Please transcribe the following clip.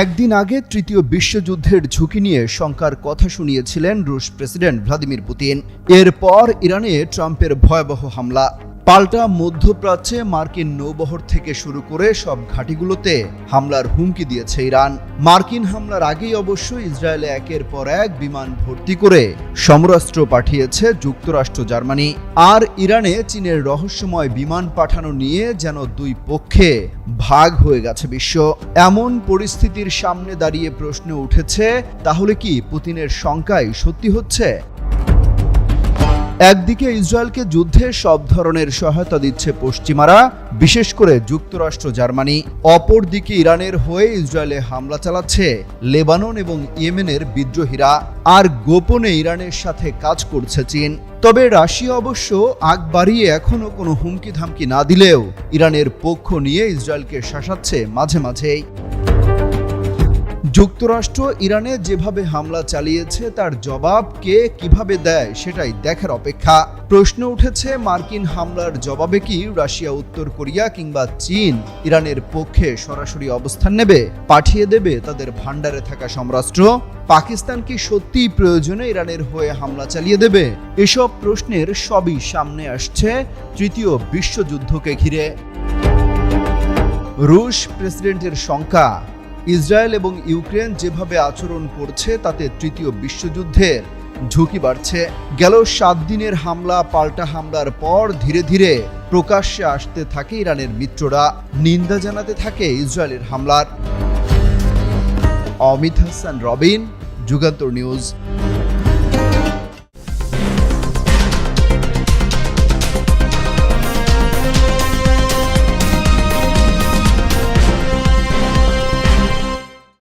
একদিন আগে তৃতীয় বিশ্বযুদ্ধের ঝুঁকি নিয়ে শঙ্কার কথা শুনিয়েছিলেন রুশ প্রেসিডেন্ট ভ্লাদিমির পুতিন। এরপর ইরানে ট্রাম্পের ভয়াবহ হামলা। পাল্টা মধ্যপ্রাচ্যে মার্কিন নৌবহর থেকে শুরু করে সব ঘাঁটিগুলোতে হামলার হুমকি দিয়েছে ইরান। মার্কিন হামলার আগেই অবশ্য ইসরায়েলে একের পর এক বিমান ভর্তি করে সমরাস্ত্র পাঠিয়েছে যুক্তরাষ্ট্র, জার্মানি। আর ইরানে চীনের রহস্যময় বিমান পাঠানো নিয়ে যেন দুই পক্ষে ভাগ হয়ে গেছে বিশ্ব। এমন পরিস্থিতির সামনে দাঁড়িয়ে প্রশ্ন উঠেছে, তাহলে কি পুতিনের শঙ্কাই সত্যি হচ্ছে? একদিকে ইসরায়েলকে যুদ্ধে সব ধরনের সহায়তা দিচ্ছে পশ্চিমারা, বিশেষ করে যুক্তরাষ্ট্র, জার্মানি। অপরদিকে ইরানের হয়ে ইসরায়েলে হামলা চালাচ্ছে লেবানন এবং ইয়েমেনের বিদ্রোহীরা। আর গোপনে ইরানের সাথে কাজ করছে চীন। তবে রাশিয়া অবশ্য আগ বাড়িয়ে এখনো কোনো হুমকি ধামকি না দিলেও ইরানের পক্ষ নিয়ে ইসরায়েলকে শাসাচ্ছে মাঝে মাঝেই। যুক্তরাষ্ট্র ইরানে যেভাবে হামলা চালিয়েছে তার জবাব কে কিভাবে দেয় সেটাই দেখার অপেক্ষা। প্রশ্ন উঠেছে, মার্কিন হামলার জবাবে কি রাশিয়া, উত্তর কোরিয়া কিংবা চীন ইরানের পক্ষে সরাসরি অবস্থান নেবে, পাঠিয়ে দেবে তাদের ভান্ডারে থাকা সমরাস্ত্র? পাকিস্তান কি সত্যিই প্রয়োজনে ইরানের হয়ে হামলা চালিয়ে দেবে? এসব প্রশ্নের সবই সামনে আসছে তৃতীয় বিশ্বযুদ্ধকে ঘিরে। রুশ প্রেসিডেন্টের শঙ্কা, ইসরায়েল এবং ইউক্রেন যেভাবে আচরণ করছে তাতে তৃতীয় বিশ্বযুদ্ধের ঝুঁকি বাড়ছে। গেল 7 দিনের হামলা পাল্টা হামলার পর ধীরে ধীরে প্রকাশ্যে আসতে থাকে ইরানের মিত্ররা, নিন্দা জানাতে থাকে ইসরায়েলের হামলার। অমিত হাসান, রবিন, যুগান্তর নিউজ।